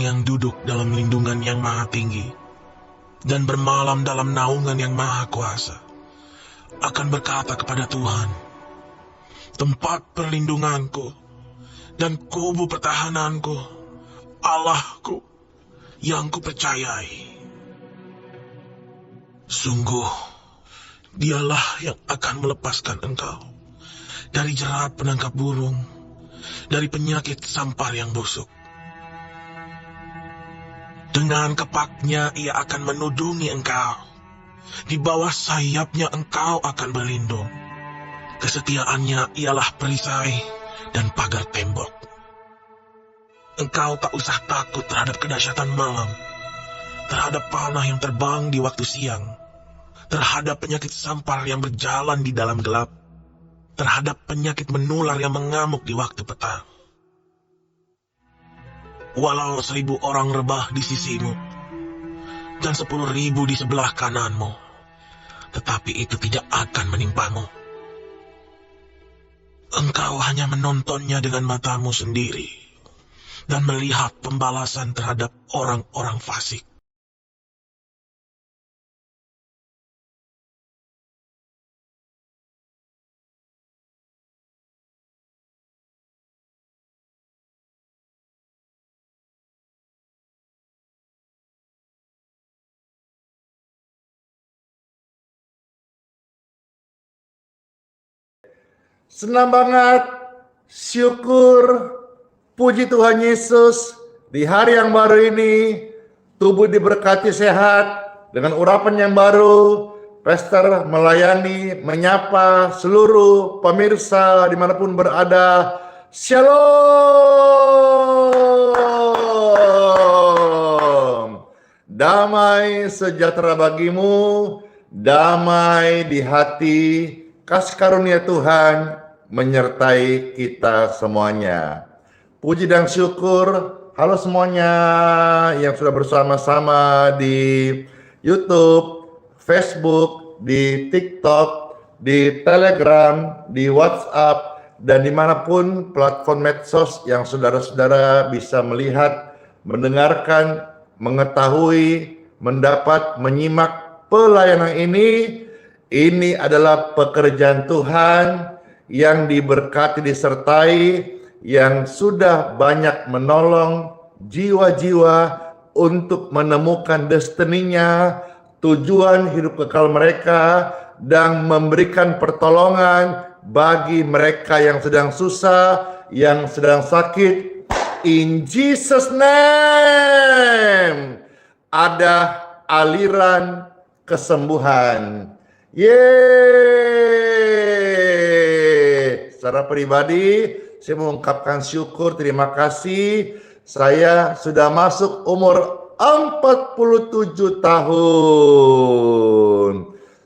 orang yang duduk dalam lindungan yang maha tinggi dan bermalam dalam naungan yang maha kuasa akan berkata kepada Tuhan, tempat perlindunganku dan kubu pertahananku, Allahku yang kupercayai. Sungguh, dialah yang akan melepaskan engkau dari jerat penangkap burung, dari penyakit sampar yang busuk. Dengan kepaknya ia akan menudungi engkau, di bawah sayapnya engkau akan berlindung. Kesetiaannya ialah perisai dan pagar tembok. Engkau tak usah takut terhadap kedahsyatan malam, terhadap panah yang terbang di waktu siang, terhadap penyakit sampar yang berjalan di dalam gelap, terhadap penyakit menular yang mengamuk di waktu petang. Walau 1000 orang rebah di sisimu dan 10.000 di sebelah kananmu, tetapi itu tidak akan menimpamu. Engkau hanya menontonnya dengan matamu sendiri dan melihat pembalasan terhadap orang-orang fasik. Senang banget, syukur, puji Tuhan Yesus, di hari yang baru ini, tubuh diberkati sehat, dengan urapan yang baru, Pastor melayani, menyapa seluruh pemirsa dimanapun berada. Shalom! Damai sejahtera bagimu, damai di hati, kasih karunia Tuhan menyertai kita semuanya. Puji dan syukur, halo semuanya yang sudah bersama-sama di YouTube, Facebook, di TikTok, di Telegram, di WhatsApp, dan dimanapun platform medsos yang saudara-saudara bisa melihat, mendengarkan, mengetahui, mendapat, menyimak pelayanan ini. Ini adalah pekerjaan Tuhan yang diberkati, disertai, yang sudah banyak menolong jiwa-jiwa untuk menemukan destininya, tujuan hidup kekal mereka, dan memberikan pertolongan bagi mereka yang sedang susah, yang sedang sakit. In Jesus' name, ada aliran kesembuhan. Yeay! Secara pribadi, saya mengungkapkan syukur, terima kasih. Saya sudah masuk umur 47 tahun.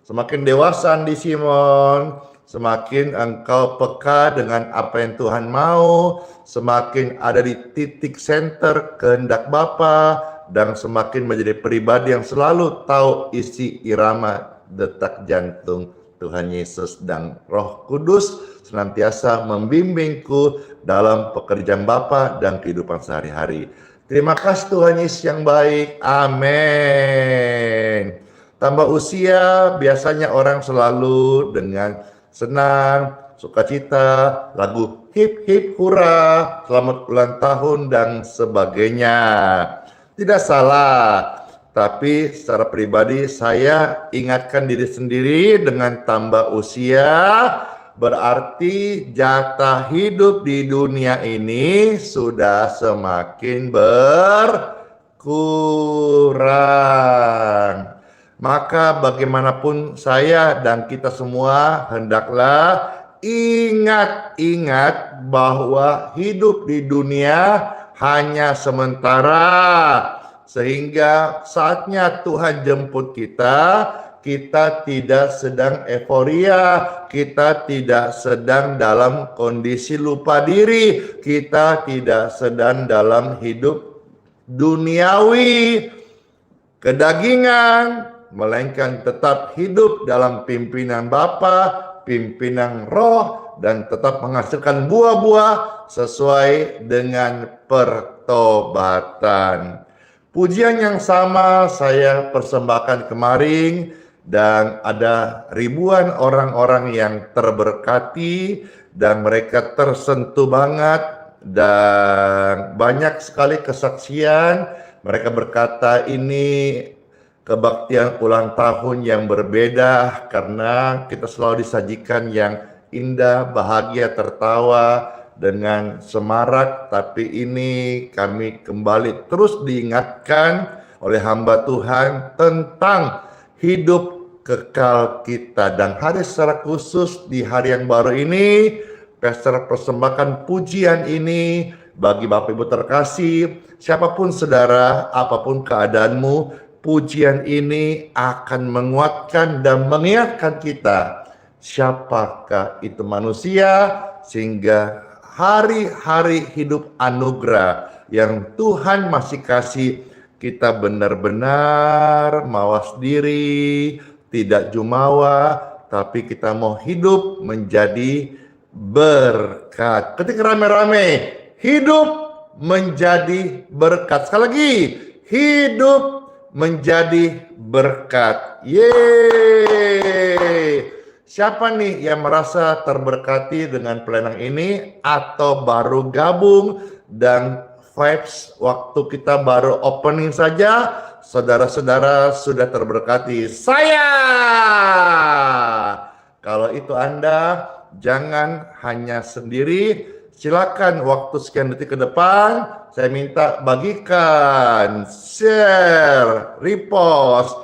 Semakin dewasa Andi Simon, semakin engkau peka dengan apa yang Tuhan mau, semakin ada di titik center kehendak Bapa, dan semakin menjadi pribadi yang selalu tahu isi irama detak jantung Tuhan Yesus, dan Roh Kudus senantiasa membimbingku dalam pekerjaan Bapa dan kehidupan sehari-hari. Terima kasih Tuhan Yesus yang baik. Amin. Tambah usia, biasanya orang selalu dengan senang, sukacita, lagu hip hip hura, selamat ulang tahun dan sebagainya. Tidak salah. Tapi secara pribadi saya ingatkan diri sendiri, dengan tambah usia berarti jatah hidup di dunia ini sudah semakin berkurang. Maka bagaimanapun saya dan kita semua hendaklah ingat bahwa hidup di dunia hanya sementara. Sehingga saatnya Tuhan jemput kita, kita tidak sedang euforia, kita tidak sedang dalam kondisi lupa diri, kita tidak sedang dalam hidup duniawi, kedagingan, melainkan tetap hidup dalam pimpinan Bapa, pimpinan Roh, dan tetap menghasilkan buah-buah sesuai dengan pertobatan. Pujian yang sama saya persembahkan kemarin dan ada ribuan orang-orang yang terberkati dan mereka tersentuh banget dan banyak sekali kesaksian. Mereka berkata ini kebaktian ulang tahun yang berbeda karena kita selalu disajikan yang indah, bahagia, tertawa dengan semarak, tapi ini kami kembali terus diingatkan oleh hamba Tuhan tentang hidup kekal kita. Dan hari secara khusus di hari yang baru ini, Pastor persembahkan pujian ini bagi Bapak Ibu terkasih, siapapun saudara, apapun keadaanmu, pujian ini akan menguatkan dan mengingatkan kita siapakah itu manusia, sehingga hari-hari hidup anugerah yang Tuhan masih kasih kita benar-benar mawas diri, tidak jumawa, tapi kita mau hidup menjadi berkat. Ketika rame-rame, hidup menjadi berkat. Sekali lagi, hidup menjadi berkat. Yeay! Siapa nih yang merasa terberkati dengan pelayanan ini atau baru gabung dan vibes waktu kita baru opening saja, saudara-saudara sudah terberkati? Saya! Kalau itu Anda, jangan hanya sendiri. Silakan waktu sekian detik ke depan, saya minta bagikan, share, repost,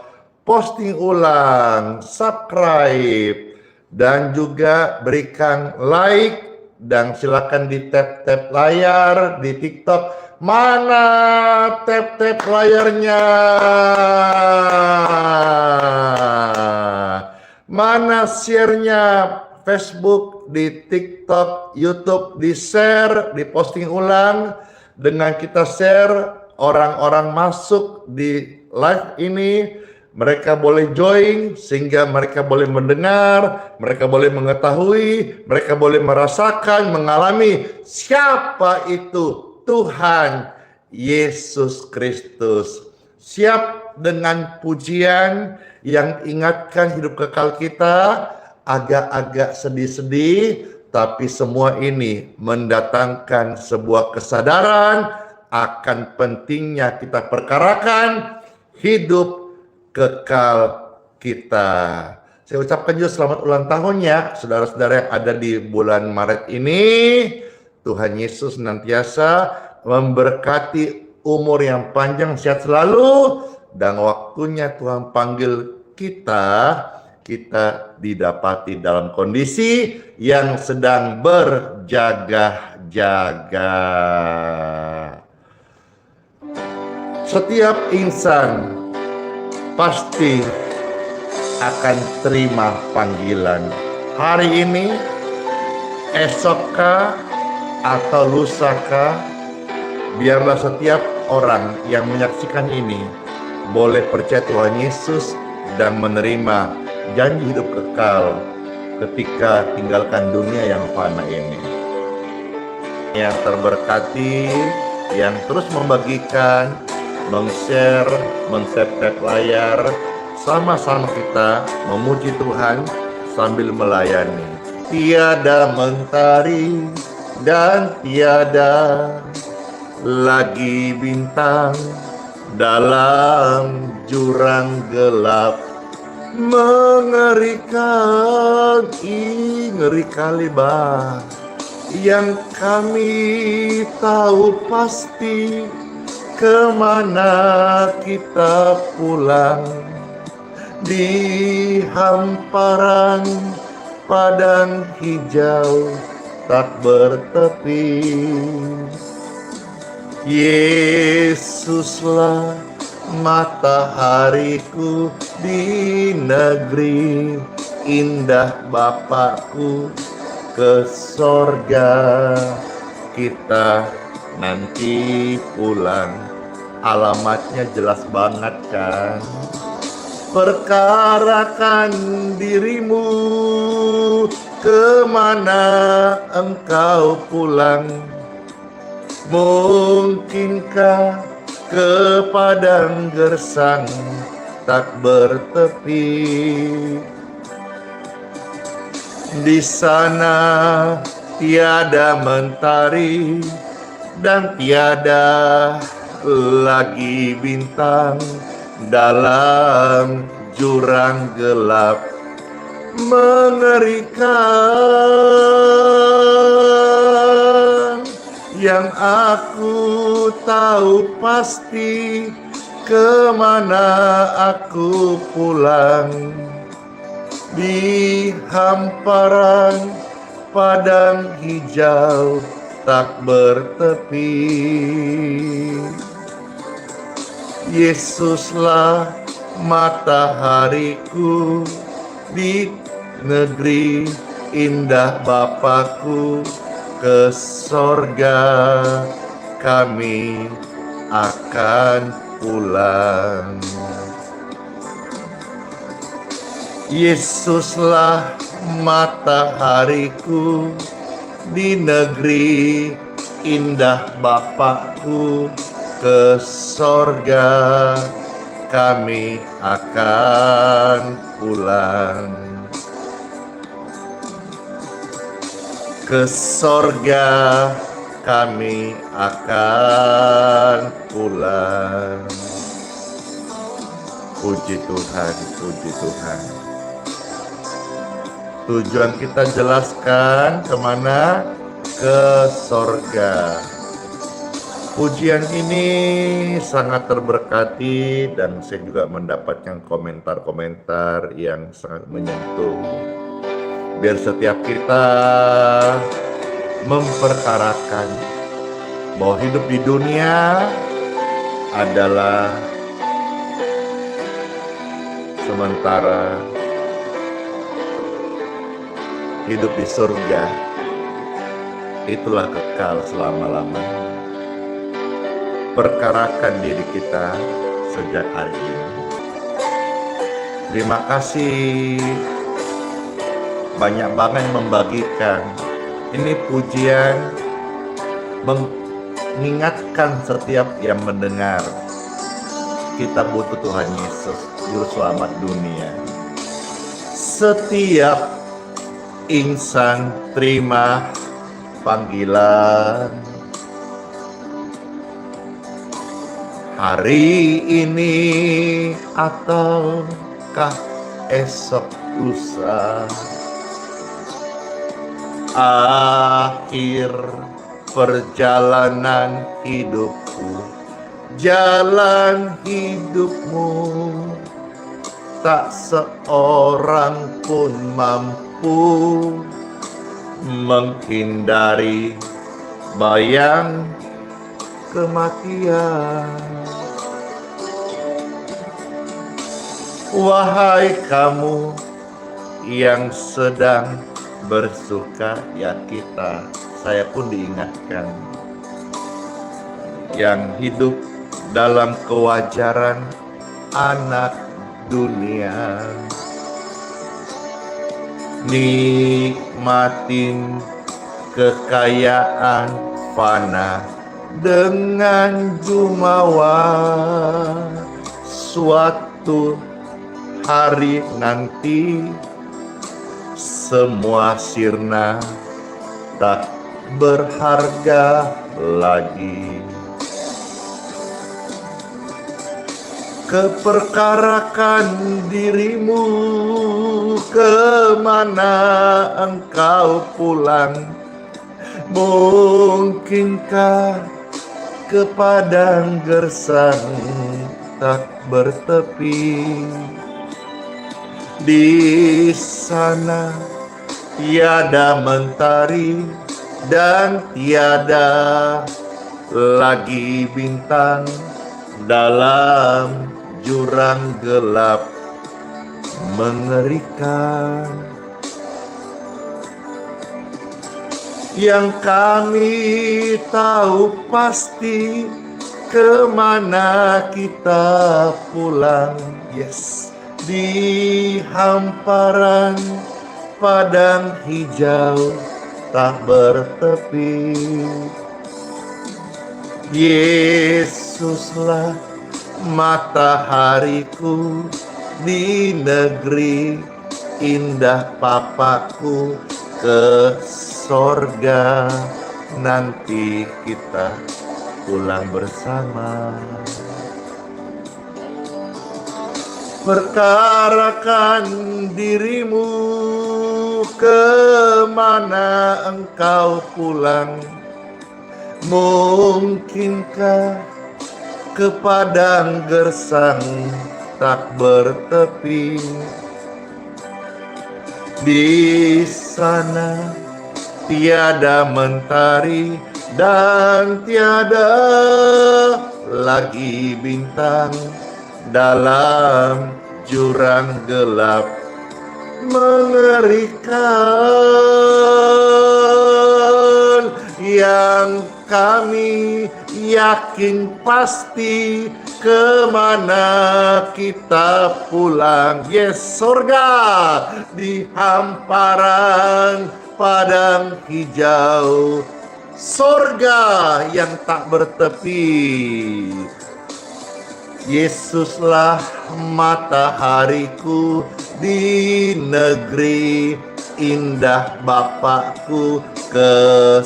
posting ulang, subscribe, dan juga berikan like, dan silakan di tap-tap layar di TikTok. Mana tap-tap layarnya? Mana share-nya? Facebook, di TikTok, YouTube, di share, di posting ulang. Dengan kita share, orang-orang masuk di live ini, mereka boleh join sehingga mereka boleh mendengar, mereka boleh mengetahui, mereka boleh merasakan, mengalami siapa itu Tuhan Yesus Kristus. Siap dengan pujian yang ingatkan hidup kekal kita, agak-agak sedih-sedih, tapi semua ini mendatangkan sebuah kesadaran akan pentingnya kita perkarakan hidup kekal kita. Saya ucapkan juga selamat ulang tahunnya saudara-saudara yang ada di bulan Maret ini. Tuhan Yesus senantiasa memberkati umur yang panjang, sehat selalu, dan waktunya Tuhan panggil kita didapati dalam kondisi yang sedang berjaga-jaga. Setiap insan pasti akan terima panggilan. Hari ini, esokkah, atau lusakah, biarlah setiap orang yang menyaksikan ini boleh percaya Tuhan Yesus dan menerima janji hidup kekal ketika tinggalkan dunia yang fana ini. Yang terberkati, yang terus membagikan, meng-share, men-tap layar, sama-sama kita memuji Tuhan sambil melayani. Tiada mentari dan tiada lagi bintang dalam jurang gelap, mengerikan, ngeri kali bah. Yang kami tahu pasti kemana kita pulang, di hamparan padang hijau tak bertepi. Yesuslah matahariku di negeri indah Bapakku, ke sorga kita nanti pulang. Alamatnya jelas banget kan? Perkarakan dirimu kemana engkau pulang? Mungkinkah ke padang gersang tak bertepi? Di sana tiada mentari dan tiada lagi bintang, dalam jurang gelap mengerikan. Yang aku tahu pasti, kemana aku pulang? Di hamparan padang hijau tak bertepi. Yesuslah matahariku, di negeri indah Bapakku, ke sorga kami akan pulang. Yesuslah matahariku, di negeri indah Bapakku, ke sorga kami akan pulang. Ke sorga kami akan pulang. Puji Tuhan, puji Tuhan. Tujuan kita jelaskan kemana? Ke sorga. Pujian ini sangat terberkati dan saya juga mendapatkan komentar-komentar yang sangat menyentuh. Biar setiap kita memperkarakan bahwa hidup di dunia adalah sementara, hidup di surga itulah kekal selama-lamanya. Perkarakan diri kita sejak hari ini. Terima kasih banyak banget membagikan. Ini pujian mengingatkan setiap yang mendengar, kita butuh Tuhan Yesus, Juru Selamat dunia. Setiap insan terima panggilan. Hari ini ataukah esok lusa, akhir perjalanan hidupku, jalan hidupmu, tak seorang pun mampu menghindari bayang kematian. Wahai kamu yang sedang bersuka ya kita, saya pun diingatkan, yang hidup dalam kewajaran anak dunia, nikmatin kekayaan fana dengan jumawa. Suatu hari nanti semua sirna, tak berharga lagi. Keperkarakan dirimu, kemana engkau pulang? Mungkinkah ke padang gersang tak bertepi? Di sana tiada mentari dan tiada lagi bintang, dalam jurang gelap mengerikan. Yang kami tahu pasti, kemana kita pulang? Yes, di hamparan padang hijau tak bertepi. Yesuslah matahariku di negeri indah Papaku, ke sorga nanti kita pulang bersama. Perkarakan dirimu, kemana engkau pulang? Mungkinkah ke padang gersang tak bertepi? Di sana tiada mentari dan tiada lagi bintang, dalam jurang gelap mengerikan, yang kami yakin pasti kemana kita pulang. Yes, surga di hamparan padang hijau, surga yang tak bertepi. Yesuslah matahariku di negeri indah Bapakku, ke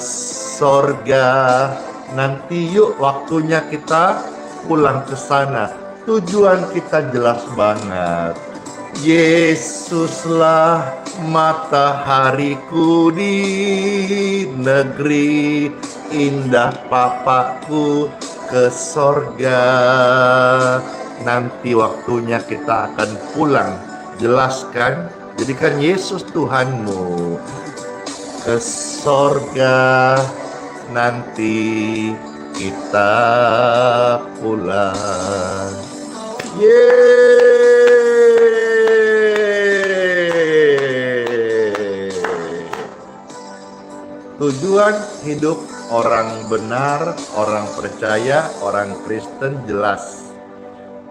sorga nanti. Yuk, waktunya kita pulang ke sana. Tujuan kita jelas banget. Yesuslah matahariku di negeri indah Papaku, ke sorga nanti waktunya kita akan pulang. Jelaskan, jadikan Yesus Tuhanmu, ke sorga nanti kita pulang. Yeay. Tujuan hidup orang benar, orang percaya, orang Kristen jelas.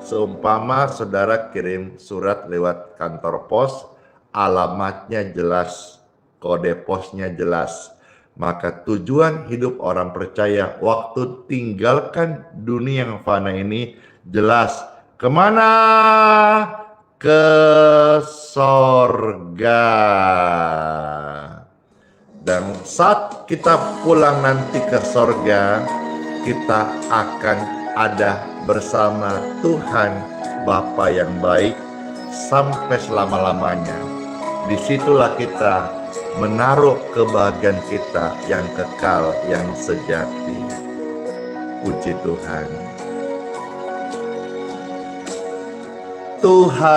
Seumpama saudara kirim surat lewat kantor pos, alamatnya jelas, kode posnya jelas. Maka tujuan hidup orang percaya waktu tinggalkan dunia yang fana ini jelas. Kemana? Ke sorga. Dan saat kita pulang nanti ke sorga, kita akan ada bersama Tuhan Bapa yang baik sampai selama-lamanya. Disitulah kita menaruh kebahagiaan kita yang kekal, yang sejati. Puji Tuhan. Tuhan,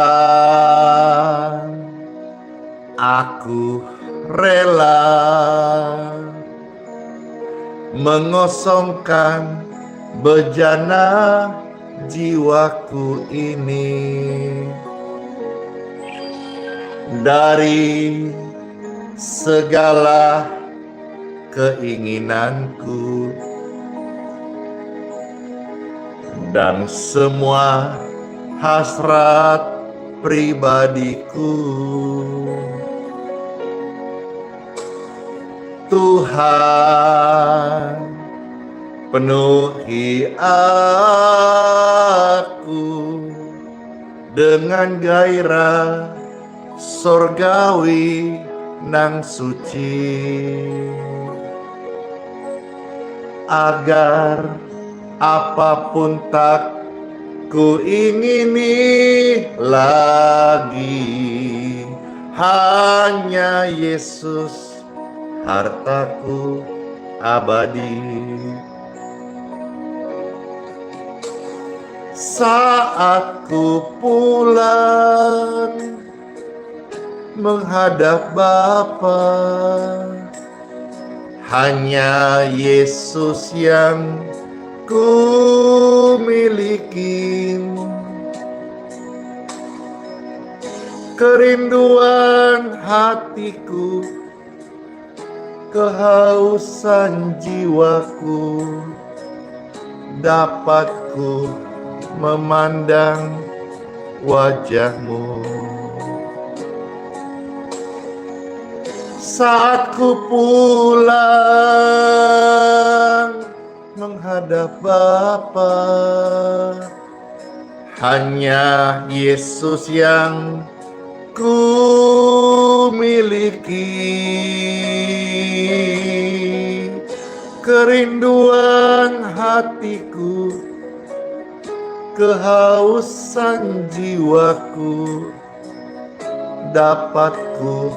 aku rela mengosongkan bejana jiwaku ini dari segala keinginanku dan semua hasrat pribadiku. Tuhan, penuhi aku dengan gairah sorgawi nang suci, agar apapun tak ku ingini lagi, hanya Yesus hartaku abadi. Saat ku pulang menghadap Bapa, hanya Yesus yang ku miliki. Kerinduan hatiku, kehausan jiwaku, dapat ku memandang wajah-Mu. saat ku pulang menghadap Bapa. Hanya Yesus yang ku miliki, kerinduan hatiku, kehausan jiwaku, dapatku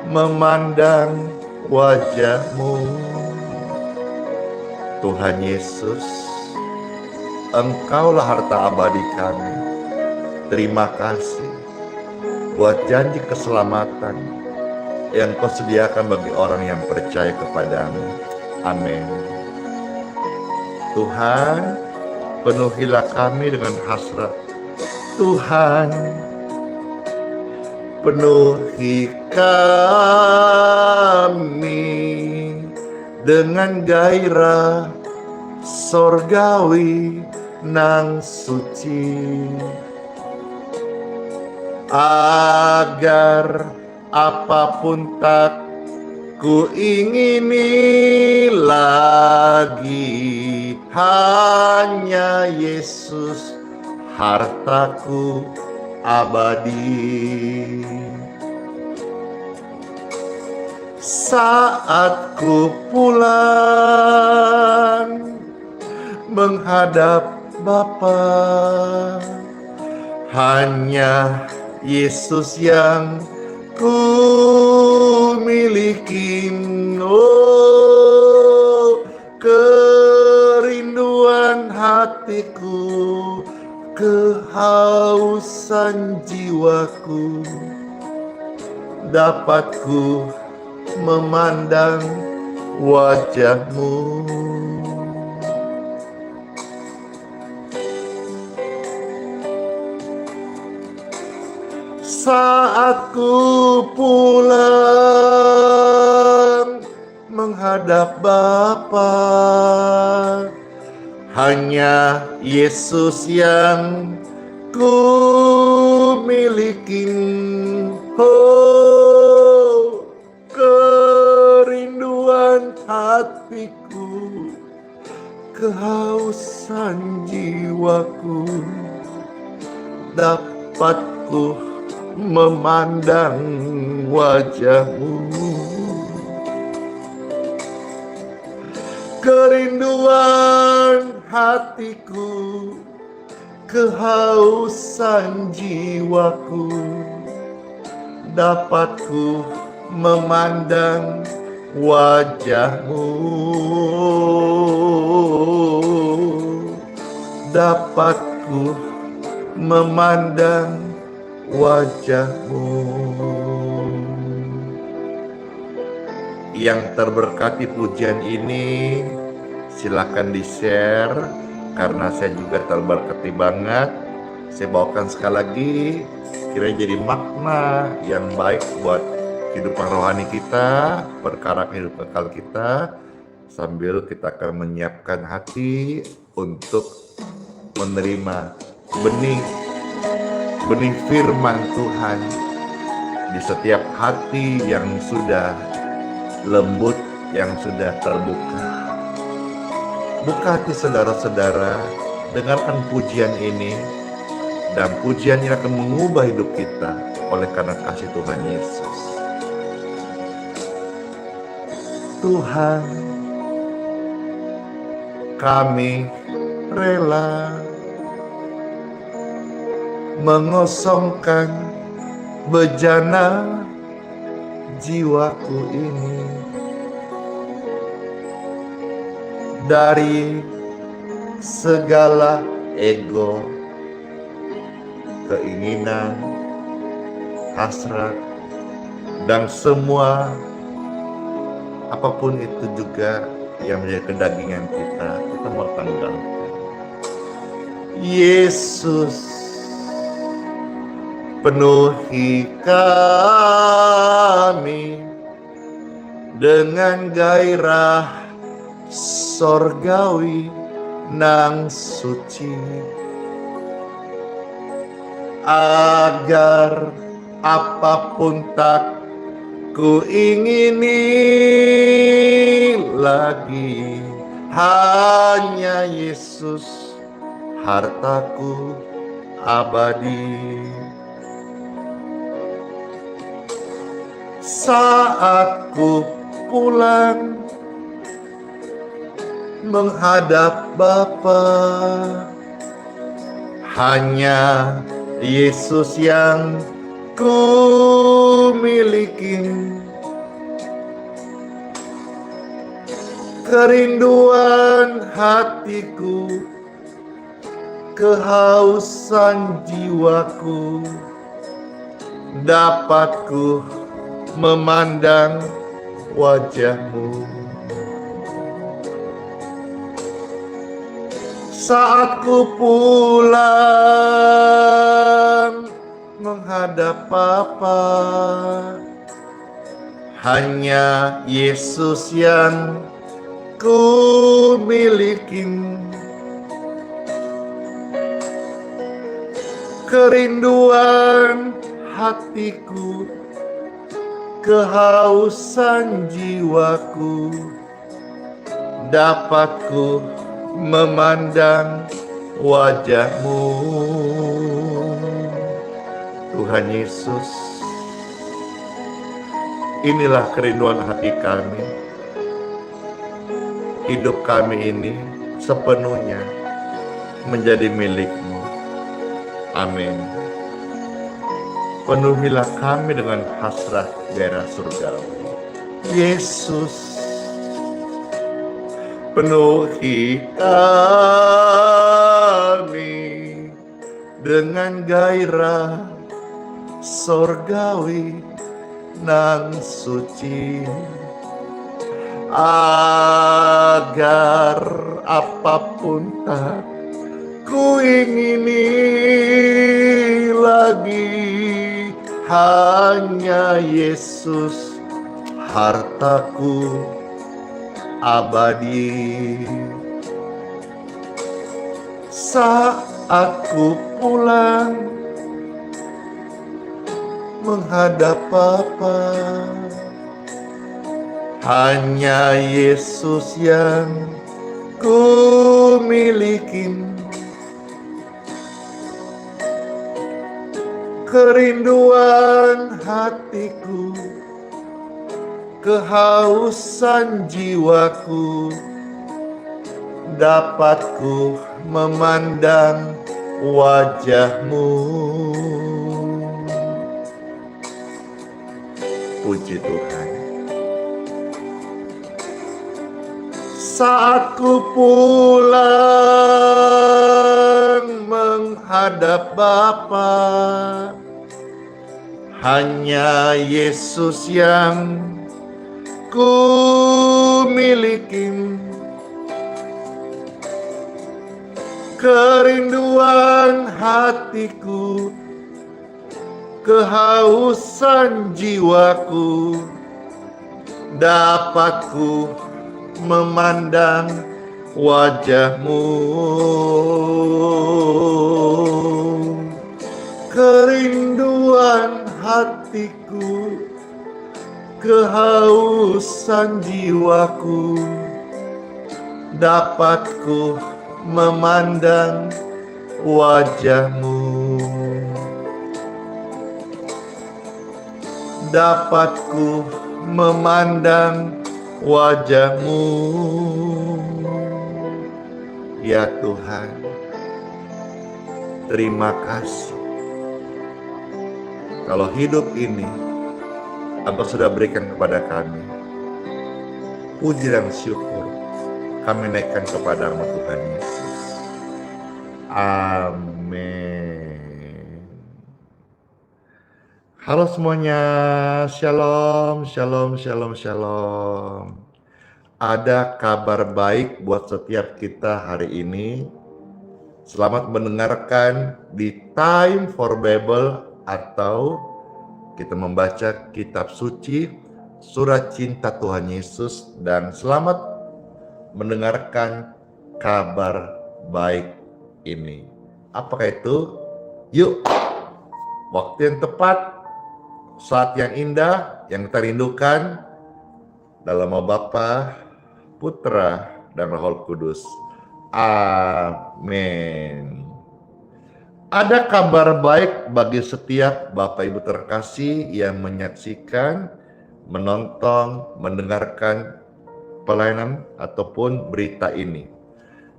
memandang wajah-Mu. Tuhan Yesus, Engkaulah harta abadi kami. Terima kasih buat janji keselamatan yang Kau sediakan bagi orang yang percaya kepadamu. Amin. Tuhan, penuhilah kami dengan hasrat. Tuhan, penuhi kami dengan gairah sorgawi nang suci, agar apapun tak ku ingini lagi, hanya Yesus hartaku abadi. Saat ku pulang menghadap Bapa, hanya Yesus yang ku miliki. Oh, kerinduan hatiku, kehausan jiwaku, dapatku memandang wajah-Mu. Saat ku pulang menghadap Bapa, hanya Yesus yang ku miliki. Oh, kerinduan hatiku, kehausan jiwaku, dapatku memandang wajah-Mu. Kerinduan hatiku, kehausan jiwaku, dapatku memandang wajah-Mu. Dapatku memandang wajah-Mu. Yang terberkati pujian ini silakan di-share, karena saya juga terberkati banget. Saya bawakan sekali lagi, kiranya jadi makna yang baik buat kehidupan rohani kita, perkara kehidupan kekal kita, sambil kita akan menyiapkan hati untuk menerima benih firman Tuhan di setiap hati yang sudah lembut, yang sudah terbuka. Buka hati saudara-saudara, dengarkan pujian ini, dan pujian ini akan mengubah hidup kita oleh karena kasih Tuhan Yesus. Tuhan, kami rela mengosongkan bejana jiwaku ini dari segala ego, keinginan, hasrat, dan semua apapun itu juga yang menjadi kedagingan kita mau tanggalkan. Yesus, penuhi kami dengan gairah sorgawi nang suci, agar apapun tak Ku ingini lagi hanya Yesus, hartaku abadi. Saat ku pulang menghadap Bapa, hanya Yesus yang ku miliki. Kerinduan hatiku, kehausan jiwaku, dapat ku memandang wajah-Mu. Saat ku pulang menghadap Bapa, hanya Yesus yang ku miliki. Kerinduan hatiku, kehausan jiwaku, dapat ku memandang wajah-Mu. Tuhan Yesus, inilah kerinduan hati kami. Hidup kami ini sepenuhnya menjadi milik-Mu. Amin. Penuhilah kami dengan hasrat gairah surgawi. Yesus, penuhi kami dengan gairah surgawi nan suci, agar apapun tak ku ingini lagi, hanya Yesus, hartaku abadi. Saat ku pulang menghadap Bapa, hanya Yesus yang ku miliki. Kerinduan hatiku, kehausan jiwaku, dapat ku memandang wajah-Mu. Puji Tuhan. Saat ku pulang menghadap Bapa, hanya Yesus yang ku miliki. Kerinduan hatiku, kehausan jiwaku, dapat ku memandang wajah-Mu. Kerinduan hatiku, kehausan jiwaku, dapat ku memandang wajah-Mu. Dapat ku memandang wajah-Mu. Ya Tuhan, terima kasih. Kalau hidup ini Engkau sudah berikan kepada kami, puji dan syukur kami naikkan kepadamu Tuhan Yesus. Amin. Halo semuanya, shalom, shalom, shalom, shalom. Ada kabar baik buat setiap kita hari ini. Selamat mendengarkan di Time for Bible atau kita membaca kitab suci, surat cinta Tuhan Yesus, dan selamat mendengarkan kabar baik ini. Apakah itu? Yuk, waktu yang tepat saat yang indah yang kita rindukan dalam nama Bapa, Putra, dan Roh Kudus. Amin. Ada kabar baik bagi setiap Bapak Ibu terkasih yang menyaksikan, menonton, mendengarkan pelayanan ataupun berita ini.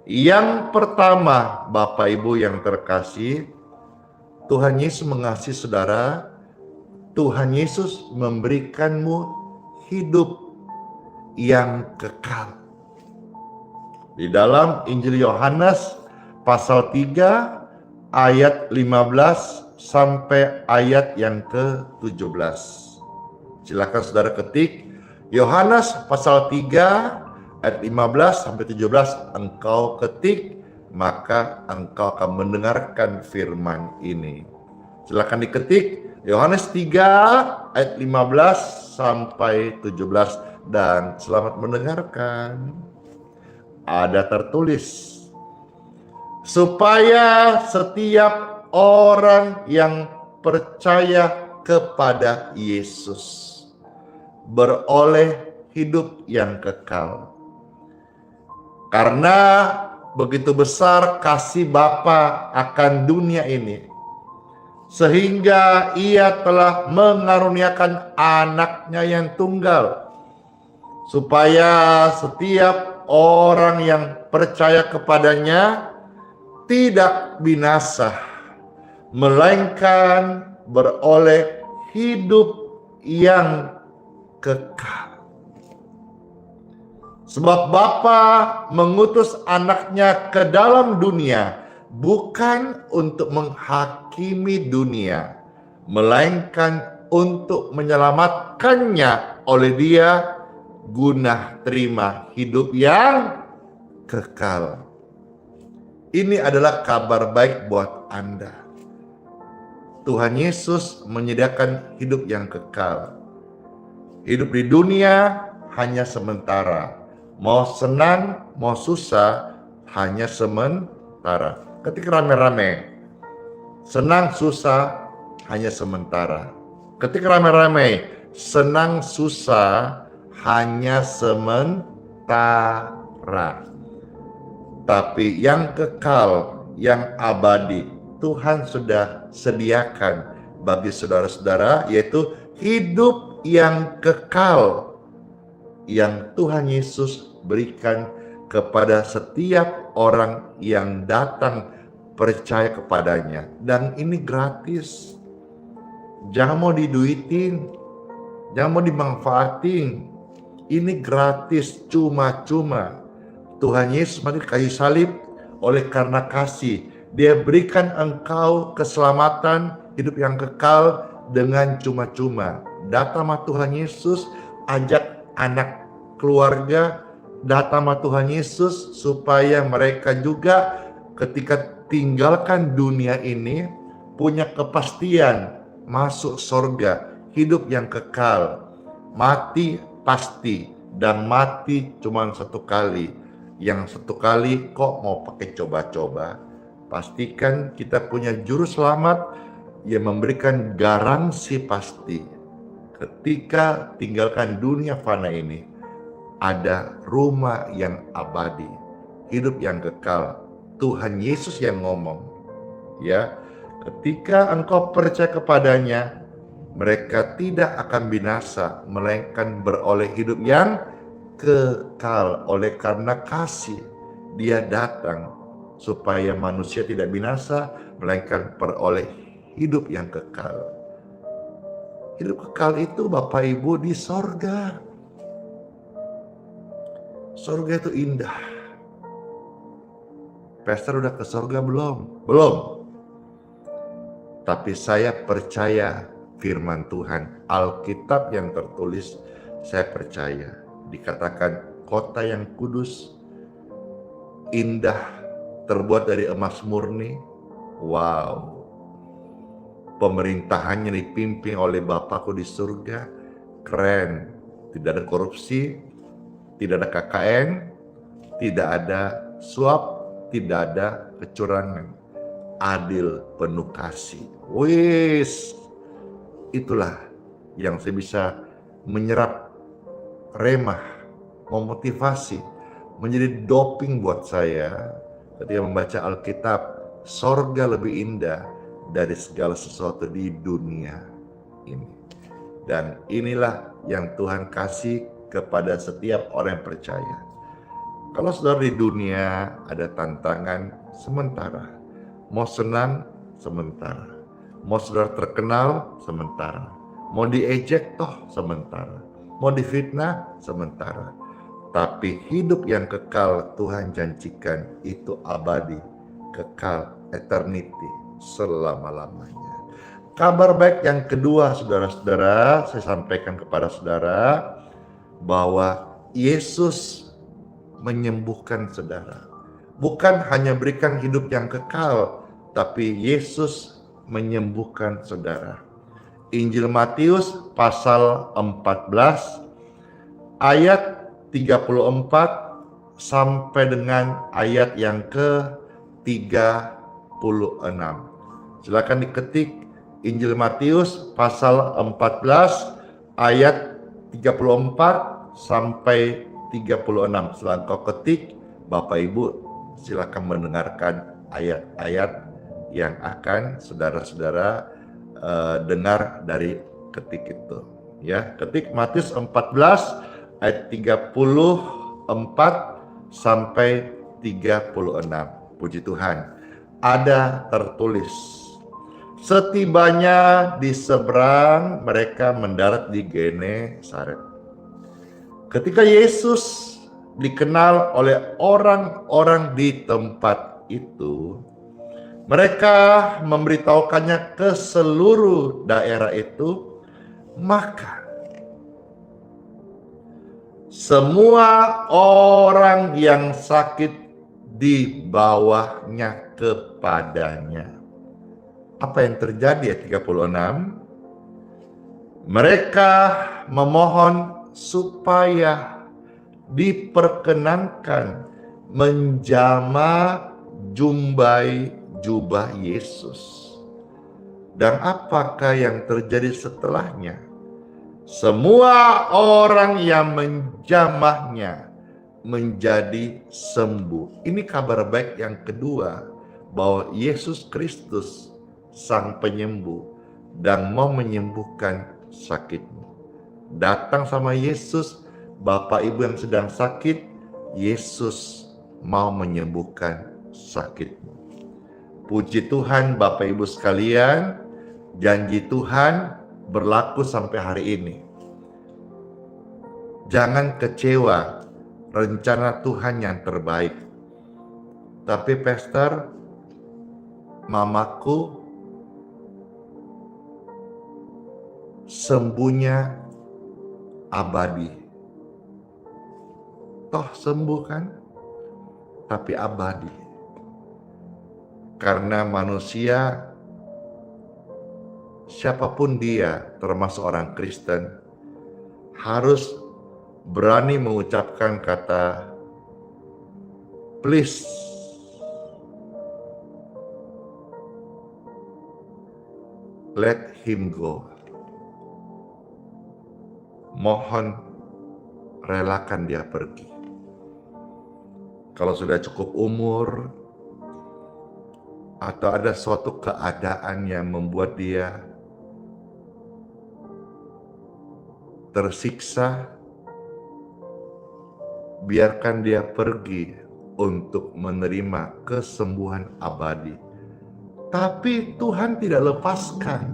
Yang pertama, Bapak Ibu yang terkasih, Tuhan Yesus mengasihi saudara. Tuhan Yesus memberikanmu hidup yang kekal. Di dalam Injil Yohanes pasal 3 ayat 15 sampai ayat yang ke-17. Silakan saudara ketik Yohanes pasal 3 ayat 15 sampai 17, engkau ketik, maka engkau akan mendengarkan firman ini. Silakan diketik Yohanes 3 ayat 15 sampai 17 dan selamat mendengarkan. Ada tertulis, supaya setiap orang yang percaya kepada Yesus beroleh hidup yang kekal. Karena begitu besar kasih Bapa akan dunia ini, sehingga Ia telah mengaruniakan anaknya yang tunggal, supaya setiap orang yang percaya kepadanya tidak binasa, melainkan beroleh hidup yang kekal. Sebab Bapa mengutus anaknya ke dalam dunia bukan untuk menghakimi dunia, melainkan untuk menyelamatkannya oleh Dia guna terima hidup yang kekal. Ini adalah kabar baik buat Anda. Tuhan Yesus menyediakan hidup yang kekal. Hidup di dunia hanya sementara. Mau senang, mau susah, hanya sementara. Ketika rame-rame, senang susah hanya sementara. Ketika rame-rame, senang susah hanya sementara. Tapi yang kekal, yang abadi, Tuhan sudah sediakan bagi saudara-saudara, yaitu hidup yang kekal yang Tuhan Yesus berikan kepada setiap orang yang datang percaya kepadanya. Dan ini gratis. Jangan mau diduitin, jangan mau dimanfaatin. Ini gratis, cuma-cuma. Tuhan Yesus mati di kayu salib oleh karena kasih. Dia berikan engkau keselamatan, hidup yang kekal dengan cuma-cuma. Datang sama Tuhan Yesus, ajak anak keluarga, datang sama Tuhan Yesus supaya mereka juga ketika tinggalkan dunia ini punya kepastian masuk surga, hidup yang kekal. Mati pasti, dan mati cuma satu kali. Yang satu kali kok mau pakai coba-coba? Pastikan kita punya juru selamat yang memberikan garansi pasti. Ketika tinggalkan dunia fana ini, ada rumah yang abadi, hidup yang kekal. Tuhan Yesus yang ngomong, ya, ketika engkau percaya kepadanya, mereka tidak akan binasa, melainkan beroleh hidup yang kekal. Oleh karena kasih, Dia datang supaya manusia tidak binasa, melainkan beroleh hidup yang kekal. Hidup kekal itu Bapak Ibu di sorga. Sorga itu indah. Pastor udah ke sorga belum? Belum. Tapi saya percaya firman Tuhan, Alkitab yang tertulis, saya percaya. Dikatakan kota yang kudus, indah, terbuat dari emas murni. Wow. Pemerintahannya dipimpin oleh Bapakku di surga. Keren. Tidak ada korupsi, tidak ada KKN, tidak ada suap, tidak ada kecurangan. Adil, penuh kasih. Wis, itulah yang saya bisa menyerap remah, memotivasi, menjadi doping buat saya ketika membaca Alkitab. Sorga lebih indah dari segala sesuatu di dunia ini. Dan inilah yang Tuhan kasih kepada setiap orang yang percaya. Kalau saudara di dunia ada tantangan sementara, mau senang sementara, mau saudara terkenal sementara, mau diejek toh sementara, mau difitnah sementara. Tapi hidup yang kekal Tuhan janjikan itu abadi, kekal, eternity, selama-lamanya. Kabar baik yang kedua, saudara-saudara, saya sampaikan kepada saudara bahwa Yesus menyembuhkan saudara. Bukan hanya berikan hidup yang kekal, tapi Yesus menyembuhkan saudara. Injil Matius pasal 14 ayat 34 sampai dengan ayat yang ke-36. Silakan diketik Injil Matius pasal 14 ayat 34 sampai 36. Setelah kau ketik, Bapak Ibu silakan mendengarkan ayat-ayat yang akan saudara-saudara dengar dari ketik itu. Ya, ketik Matius 14 ayat 34 sampai 36. Puji Tuhan. Ada tertulis, setibanya di seberang, mereka mendarat di Genesaret. Ketika Yesus dikenal oleh orang-orang di tempat itu, mereka memberitahukannya ke seluruh daerah itu, maka semua orang yang sakit dibawanya kepadanya. Apa yang terjadi ayat 36? Mereka memohon supaya diperkenankan menjamah jubah Yesus. Dan apakah yang terjadi setelahnya? Semua orang yang menjamahnya menjadi sembuh. Ini kabar baik yang kedua, bahwa Yesus Kristus Sang Penyembuh dan mau menyembuhkan sakitmu. Datang sama Yesus, Bapak Ibu yang sedang sakit, Yesus mau menyembuhkan sakitmu. Puji Tuhan Bapak Ibu sekalian, janji Tuhan berlaku sampai hari ini. Jangan kecewa, rencana Tuhan yang terbaik. Tapi Pastor, mamaku sembuhnya abadi. Toh sembuh kan? Tapi abadi. Karena manusia, siapapun dia, termasuk orang Kristen, harus berani mengucapkan kata please. Let him go. Mohon relakan dia pergi. Kalau sudah cukup umur atau ada suatu keadaan yang membuat dia tersiksa, biarkan dia pergi untuk menerima kesembuhan abadi. Tapi Tuhan tidak lepaskan.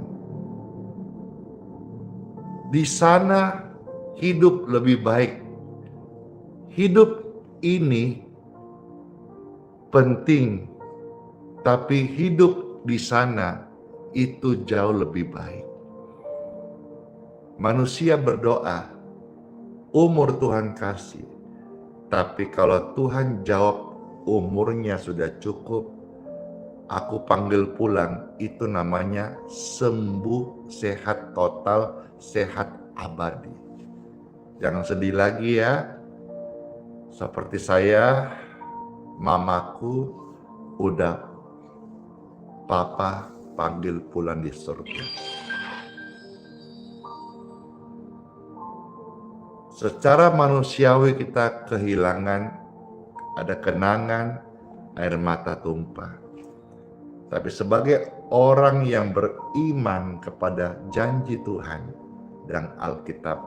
Di sana hidup lebih baik. Hidup ini penting, tapi hidup di sana itu jauh lebih baik. Manusia berdoa, umur Tuhan kasih. Tapi kalau Tuhan jawab umurnya sudah cukup, aku panggil pulang, itu namanya sembuh, sehat total, sehat abadi. Jangan sedih lagi ya. Seperti saya, mamaku udah papa panggil pulang di surga. Secara manusiawi kita kehilangan, ada kenangan, air mata tumpah. Tapi sebagai orang yang beriman kepada janji Tuhan dan Alkitab,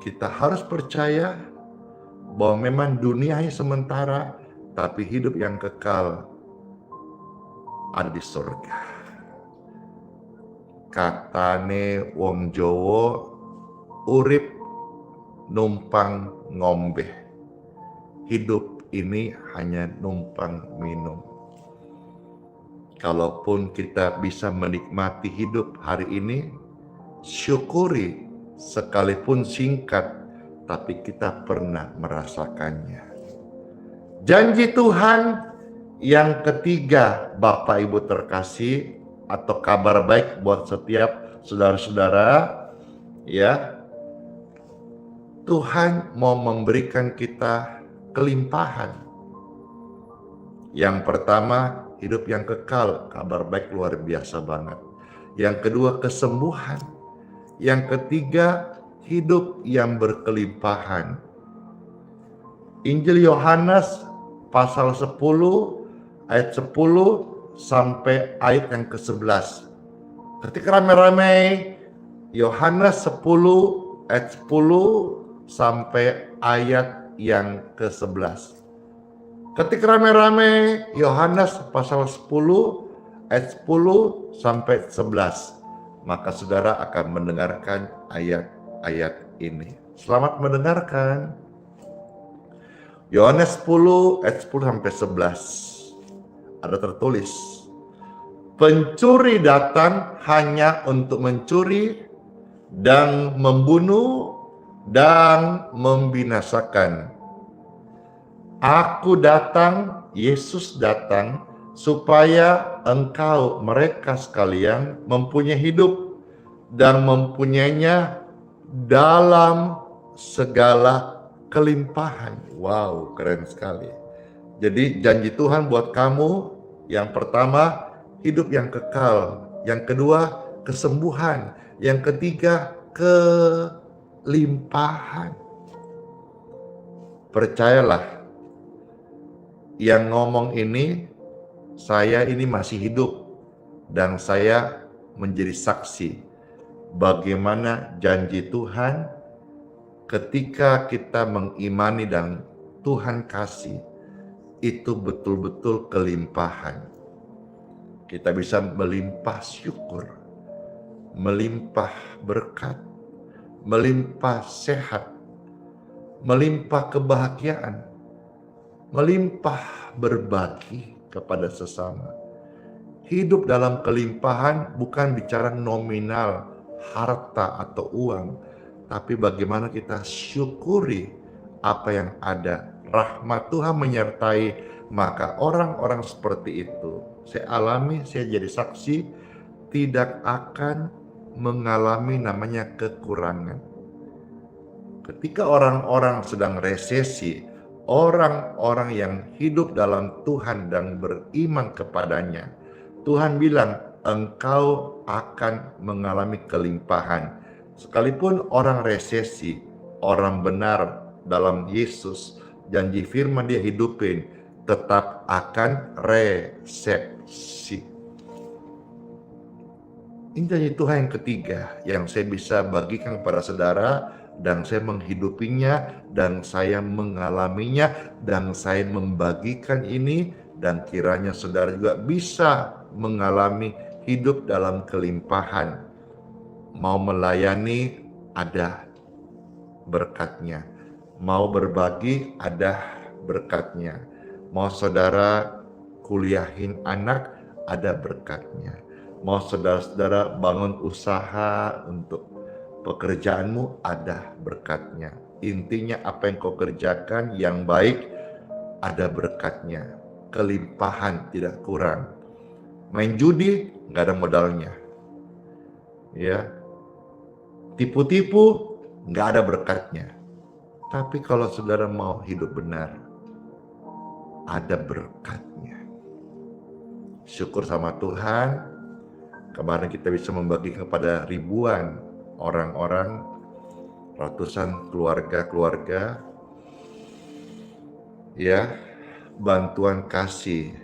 kita harus percaya bahwa memang dunia hanya sementara, tapi hidup yang kekal ada di surga. Katane wong Jawa, urip numpang ngombe. Hidup ini hanya numpang minum. Kalaupun kita bisa menikmati hidup hari ini, syukuri sekalipun singkat, tapi kita pernah merasakannya. Janji Tuhan yang ketiga, Bapak Ibu terkasih, atau kabar baik buat setiap saudara-saudara, ya. Tuhan mau memberikan kita kelimpahan. Yang pertama, hidup yang kekal, kabar baik luar biasa banget. Yang kedua, kesembuhan. Yang ketiga, hidup yang berkelimpahan. Injil Yohanes pasal 10 ayat 10 sampai ayat yang ke-11. Ketika ramai-ramai, Yohanes 10 ayat 10 sampai ayat yang ke-11. Ketika ramai-ramai, Yohanes pasal 10 ayat 10 sampai 11. Maka saudara akan mendengarkan ayat-ayat ini. Selamat mendengarkan. Yohanes 10 ayat 10 sampai 11. Ada tertulis, pencuri datang hanya untuk mencuri dan membunuh dan membinasakan. Aku datang, Yesus datang, supaya mereka sekalian mempunyai hidup dan mempunyainya dalam segala kelimpahan. Wow, keren sekali. Jadi janji Tuhan buat kamu, yang pertama hidup yang kekal, yang kedua kesembuhan, yang ketiga kelimpahan. Percayalah, yang ngomong ini, saya ini masih hidup dan saya menjadi saksi bagaimana janji Tuhan ketika kita mengimani dan Tuhan kasih, itu betul-betul kelimpahan. Kita bisa melimpah syukur, melimpah berkat, melimpah sehat, melimpah kebahagiaan, melimpah berbagi kepada sesama. Hidup dalam kelimpahan bukan bicara nominal, harta atau uang, tapi bagaimana kita syukuri apa yang ada. Rahmat Tuhan menyertai, maka orang-orang seperti itu, saya alami, saya jadi saksi, tidak akan mengalami namanya kekurangan. Ketika orang-orang sedang resesi, orang-orang yang hidup dalam Tuhan dan beriman kepadanya, Tuhan bilang, engkau akan mengalami kelimpahan. Sekalipun orang resesi, orang benar dalam Yesus, janji firman dia hidupin, tetap akan resepsi. Ini janji Tuhan yang ketiga yang saya bisa bagikan kepada saudara, dan saya menghidupinya, dan saya mengalaminya, dan saya membagikan ini, dan kiranya saudara juga bisa mengalami hidup dalam kelimpahan. Mau melayani, ada berkatnya. Mau berbagi, ada berkatnya. Mau saudara kuliahin anak, ada berkatnya. Mau saudara-saudara bangun usaha untuk pekerjaanmu, ada berkatnya. Intinya apa yang kau kerjakan yang baik, ada berkatnya. Kelimpahan, tidak kurang. Main judi, nggak ada modalnya. Ya, tipu-tipu, nggak ada berkatnya. Tapi kalau saudara mau hidup benar, ada berkatnya. Syukur sama Tuhan, kemarin kita bisa membagi kepada ribuan orang-orang. ratusan keluarga-keluarga, ya, bantuan kasih,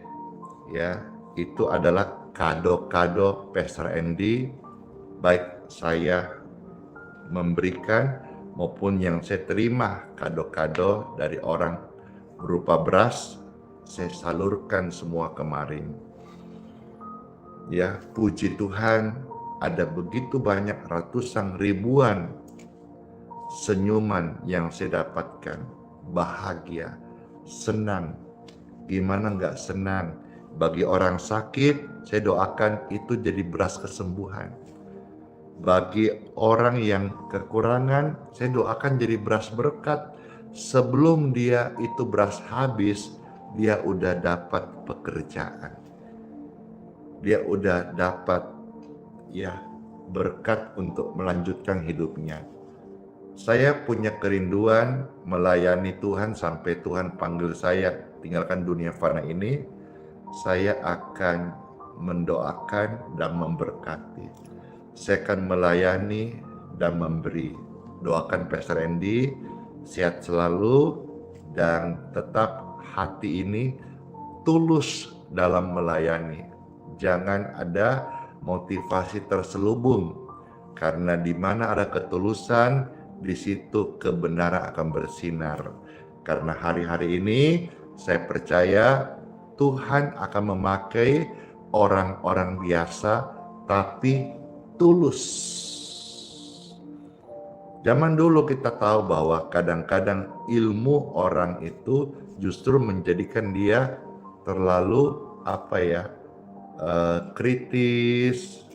ya, itu adalah kado-kado Pastor Andy, baik saya memberikan maupun yang saya terima kado-kado dari orang berupa beras, saya salurkan semua kemarin. Ya, puji Tuhan, ada begitu banyak ratusan ribuan senyuman yang saya dapatkan, bahagia, senang. Gimana nggak senang? Bagi orang sakit, saya doakan itu jadi beras kesembuhan. Bagi orang yang kekurangan, saya doakan jadi beras berkat. Sebelum dia itu beras habis, dia udah dapat pekerjaan. Dia udah dapat, ya, berkat untuk melanjutkan hidupnya. Saya punya kerinduan melayani Tuhan sampai Tuhan panggil saya tinggalkan dunia fana ini. Saya akan mendoakan dan memberkati. Saya akan melayani dan memberi. Doakan Pastor Andy sehat selalu dan tetap hati ini tulus dalam melayani. Jangan ada motivasi terselubung, karena di mana ada ketulusan, di situ kebenaran akan bersinar. Karena hari-hari ini saya percaya Tuhan akan memakai orang-orang biasa tapi tulus. Zaman dulu kita tahu bahwa kadang-kadang ilmu orang itu justru menjadikan dia terlalu kritis,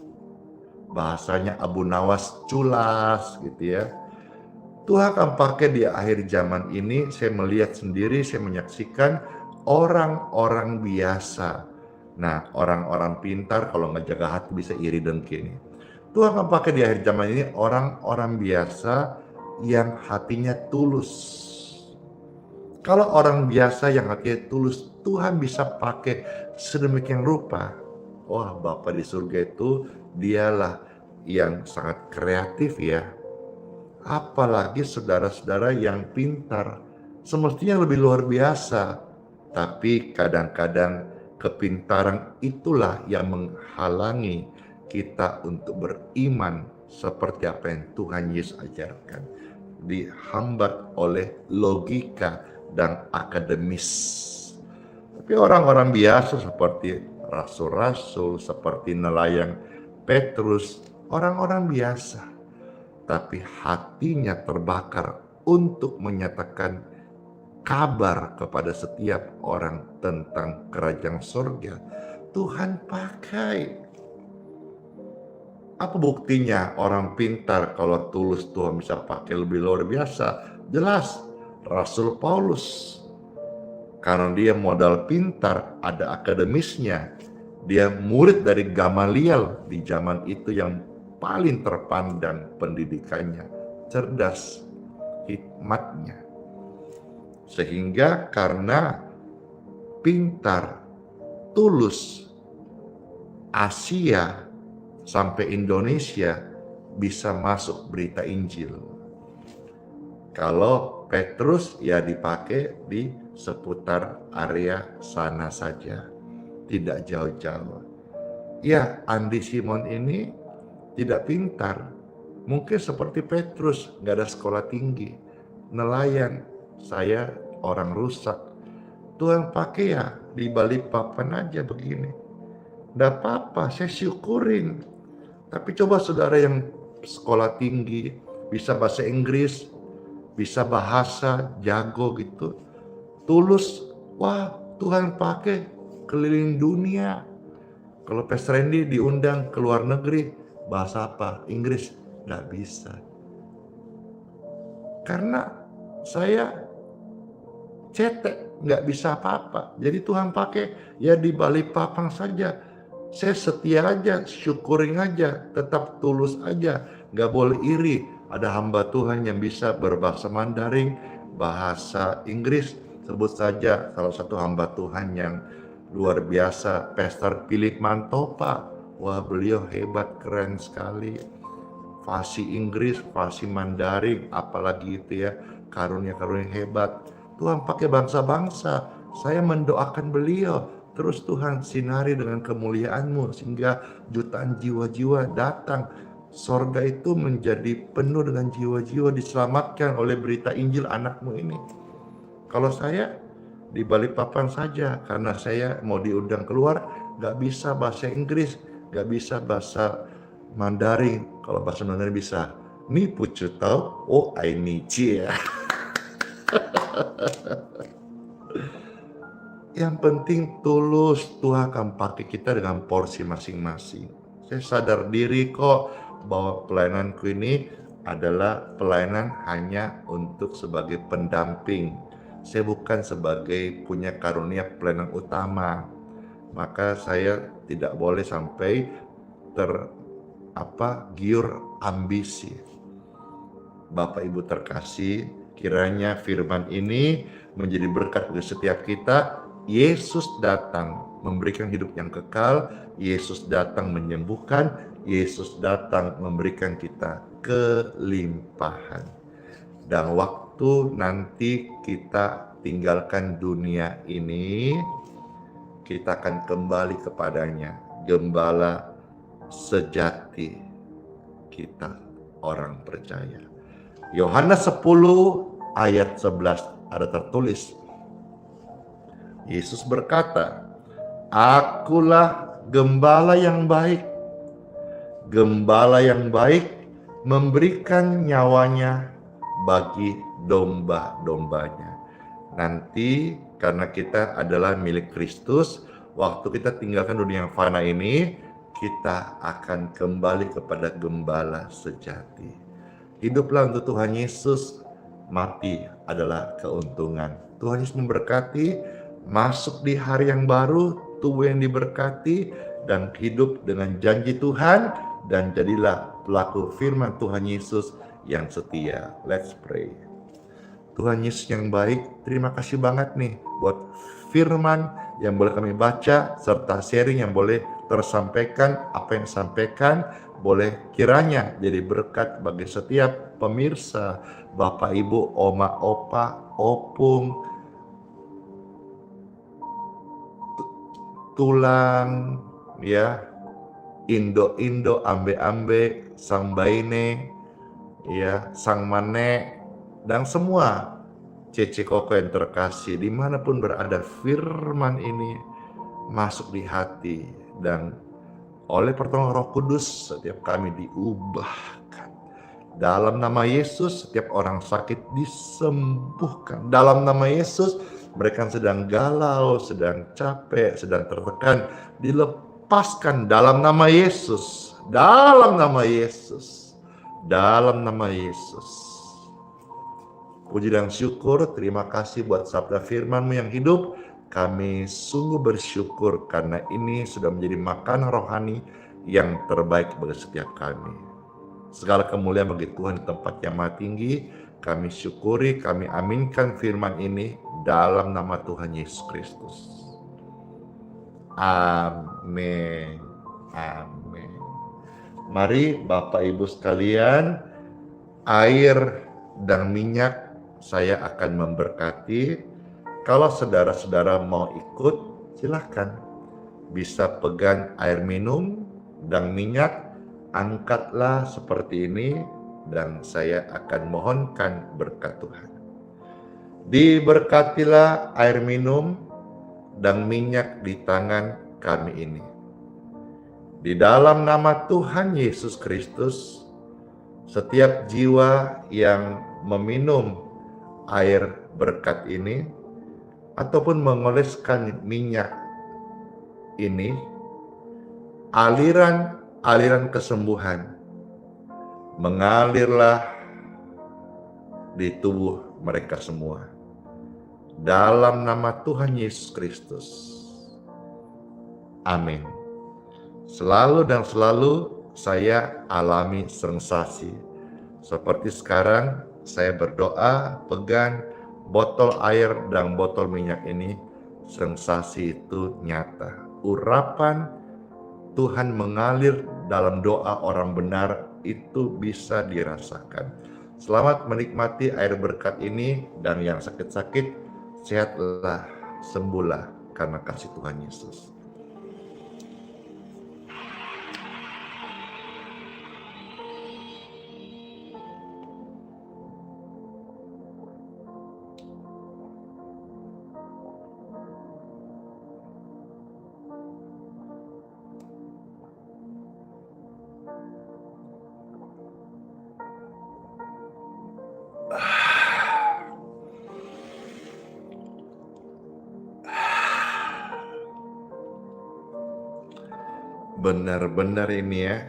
bahasanya Abu Nawas culas gitu ya. Tuhan akan pakai di akhir zaman ini. Saya melihat sendiri, saya menyaksikan orang-orang biasa. Nah, orang-orang pintar kalau nggak jaga hati bisa iri dengki nih. Tuhan akan pakai di akhir zaman ini orang-orang biasa yang hatinya tulus. Kalau orang biasa yang hatinya tulus, Tuhan bisa pakai sedemikian rupa. Wah, Bapa di surga itu dialah yang sangat kreatif ya. Apalagi saudara-saudara yang pintar, semestinya lebih luar biasa. Tapi kadang-kadang kepintaran itulah yang menghalangi kita untuk beriman seperti apa yang Tuhan Yesus ajarkan. Dihambat oleh logika dan akademis. Tapi orang-orang biasa seperti rasul-rasul, seperti nelayan Petrus, orang-orang biasa. Tapi hatinya terbakar untuk menyatakan kabar kepada setiap orang tentang kerajaan surga. Tuhan pakai. Apa buktinya orang pintar kalau tulus Tuhan bisa pakai lebih luar biasa? Jelas, Rasul Paulus. Karena dia modal pintar, ada akademisnya. Dia murid dari Gamaliel di zaman itu yang paling terpandang pendidikannya, cerdas, hikmatnya. Sehingga karena pintar, tulus, Asia sampai Indonesia bisa masuk berita Injil. Kalau Petrus ya dipakai di seputar area sana saja, tidak jauh-jauh. Ya, Andi Simon ini tidak pintar, mungkin seperti Petrus, nggak ada sekolah tinggi, nelayan. Saya orang rusak. Tuhan pakai ya di Balikpapan aja begini. Nggak apa-apa, saya syukurin. Tapi coba saudara yang sekolah tinggi, bisa bahasa Inggris, bisa bahasa, jago gitu, tulus, wah Tuhan pakai keliling dunia. Kalau Pastor Randy diundang ke luar negeri, bahasa apa? Inggris, nggak bisa. Karena saya cetek, nggak bisa apa-apa. Jadi Tuhan pakai ya di Balikpapan saja. Saya setia aja, syukurin aja, tetap tulus aja, nggak boleh iri. Ada hamba Tuhan yang bisa berbahasa Mandarin, bahasa Inggris. Sebut saja salah satu hamba Tuhan yang luar biasa, Pastor Philip Mantopa. Wah, beliau hebat, keren sekali. fasih Inggris, fasih Mandarin, apalagi itu ya, karunia-karunia hebat. Tuhan pakai bangsa-bangsa. Saya mendoakan beliau. Terus Tuhan sinari dengan kemuliaan-Mu sehingga jutaan jiwa-jiwa datang. Sorga itu menjadi penuh dengan jiwa-jiwa diselamatkan oleh berita Injil anak-Mu ini. Kalau saya di Balikpapan saja, karena saya mau diundang keluar, gak bisa bahasa Inggris, gak bisa bahasa Mandarin. Kalau bahasa Mandarin bisa, ni pucu tau, oh I need you ya. Yang penting tulus, Tuhan akan pakai kita dengan porsi masing-masing. Saya sadar diri kok bahwa pelayananku ini adalah pelayanan hanya untuk sebagai pendamping. Saya bukan sebagai punya karunia pelayanan utama. Maka saya tidak boleh sampai giur ambisi. Bapak Ibu terkasih, kiranya firman ini menjadi berkat bagi setiap kita. Yesus datang memberikan hidup yang kekal, Yesus datang menyembuhkan, Yesus datang memberikan kita kelimpahan. Dan waktu nanti kita tinggalkan dunia ini, kita akan kembali kepadanya, gembala sejati kita orang percaya. Yohanes 10 ayat 11 ada tertulis, Yesus berkata, Akulah gembala yang baik. Gembala yang baik memberikan nyawanya bagi domba-dombanya. Nanti karena kita adalah milik Kristus, waktu kita tinggalkan dunia yang fana ini, kita akan kembali kepada gembala sejati. Hiduplah untuk Tuhan Yesus, mati adalah keuntungan. Tuhan Yesus memberkati. Masuk di hari yang baru, tubuh yang diberkati, dan hidup dengan janji Tuhan, dan jadilah pelaku firman Tuhan Yesus yang setia. Let's pray. Tuhan Yesus yang baik, terima kasih banget nih buat firman yang boleh kami baca, serta sharing yang boleh tersampaikan, apa yang disampaikan boleh kiranya jadi berkat bagi setiap pemirsa, Bapak Ibu, Oma, Opa, Opung, tulang, ya, Indo, ambe-ambe, sang baine, ya, sang mane, dan semua Cece Koko yang terkasih, dimanapun berada, firman ini masuk di hati, dan oleh pertolongan Roh Kudus setiap kami diubahkan. Dalam nama Yesus setiap orang sakit disembuhkan. Dalam nama Yesus mereka yang sedang galau, sedang capek, sedang tertekan, dilepaskan dalam nama Yesus. Dalam nama Yesus. Dalam nama Yesus. Puji dan syukur, terima kasih buat sabda firman-Mu yang hidup. Kami sungguh bersyukur karena ini sudah menjadi makanan rohani yang terbaik bagi setiap kami. Segala kemuliaan bagi Tuhan di tempat yang maha tinggi. Kami syukuri, kami aminkan firman ini dalam nama Tuhan Yesus Kristus. Amin. Amin. Mari Bapak Ibu sekalian, air dan minyak saya akan memberkati. Kalau saudara-saudara mau ikut, silahkan. Bisa pegang air minum dan minyak, angkatlah seperti ini, dan saya akan mohonkan berkat Tuhan. Diberkatilah air minum dan minyak di tangan kami ini. Di dalam nama Tuhan Yesus Kristus, setiap jiwa yang meminum air berkat ini, ataupun mengoleskan minyak ini, aliran kesembuhan mengalirlah di tubuh mereka semua. Dalam nama Tuhan Yesus Kristus. Amin. Selalu dan selalu saya alami sensasi. Seperti sekarang saya berdoa, pegang botol air dan botol minyak ini, sensasi itu nyata. Urapan Tuhan mengalir dalam doa orang benar itu bisa dirasakan. Selamat menikmati air berkat ini, dan yang sakit-sakit sehatlah, sembuhlah karena kasih Tuhan Yesus. Benar-benar ini ya,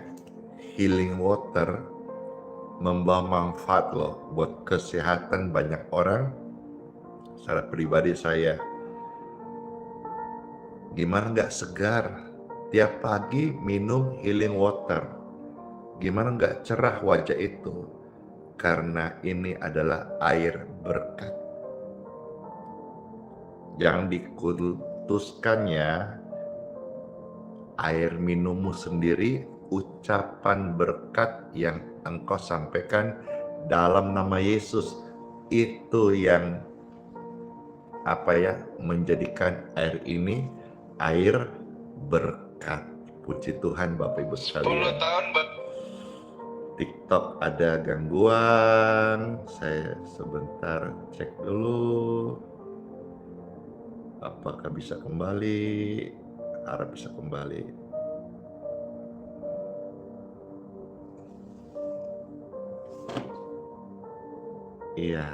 healing water membawa manfaat loh buat kesehatan banyak orang. Secara pribadi saya, gimana nggak segar tiap pagi minum healing water? Gimana nggak cerah wajah itu? Karena ini adalah air berkat. Yang dikutuskannya air minummu sendiri, ucapan berkat yang engkau sampaikan dalam nama Yesus, itu yang menjadikan air ini air berkat. Puji Tuhan Bapak Ibu sekalian. 10 tahun TikTok ada gangguan, saya sebentar cek dulu apakah bisa kembali. Harap bisa kembali. Iya.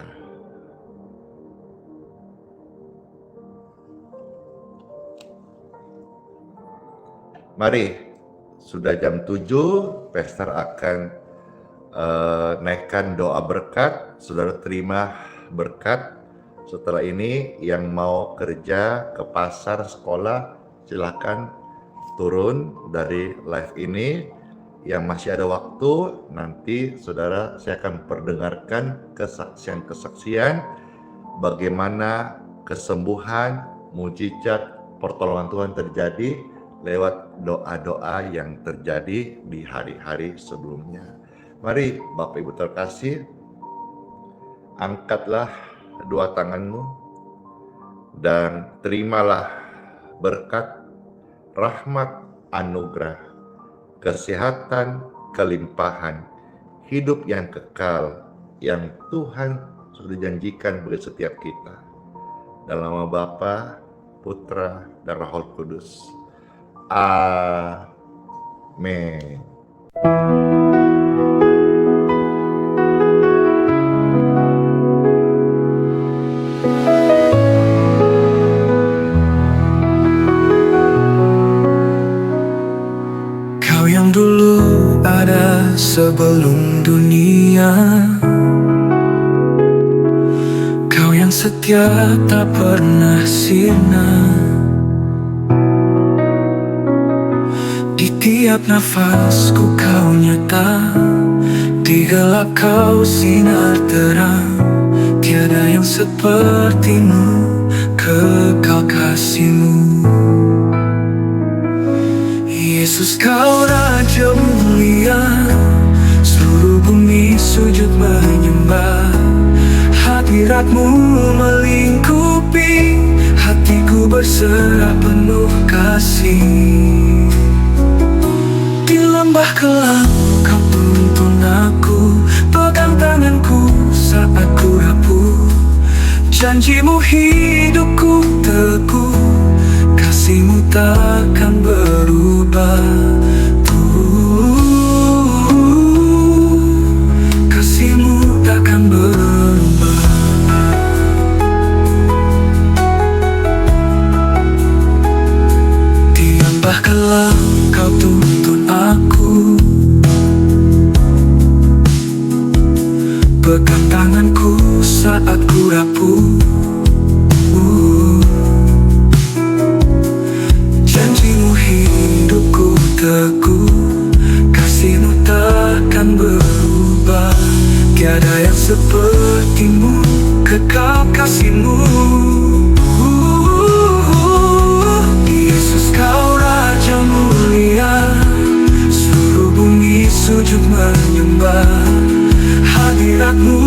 Mari, sudah jam 7, Pastor akan naikkan doa berkat. Saudara terima berkat. Setelah ini yang mau kerja ke pasar, sekolah, silakan turun dari live ini. Yang masih ada waktu, nanti saudara saya akan perdengarkan kesaksian-kesaksian bagaimana kesembuhan, mujizat, pertolongan Tuhan terjadi lewat doa-doa yang terjadi di hari-hari sebelumnya. Mari Bapak Ibu terkasih, angkatlah dua tanganmu dan terimalah berkat, rahmat, anugerah, kesehatan, kelimpahan, hidup yang kekal yang Tuhan sudah janjikan bagi setiap kita. Dalam nama Bapa, Putra, dan Roh Kudus. Amin. Sebelum dunia, Kau yang setia tak pernah sirna. Di tiap nafasku Kau nyata, di gelap Kau sinar terang. Tiada yang seperti-Mu, kekal kasih-Mu. Yesus, Kau Raja mulia, seluruh bumi sujud menyembah. Hadirat-Mu melingkupi, hatiku berserah penuh kasih. Di lembah kelam Kau tuntun aku, pegang tanganku saat ku rapuh. Janji-Mu hidupku teguh, kasih-Mu takkan berubah. Kasih-Mu takkan berubah. Di lembah kelam Kau tuntun aku, pegang tanganku saat ku rapuh. Janji-Mu hidupku teguh, kasih-Mu takkan berubah. Tiada yang seperti-Mu, kekal kasih-Mu. Yesus, Kau Raja mulia, seluruh sujud menyembah. Hadirat-Mu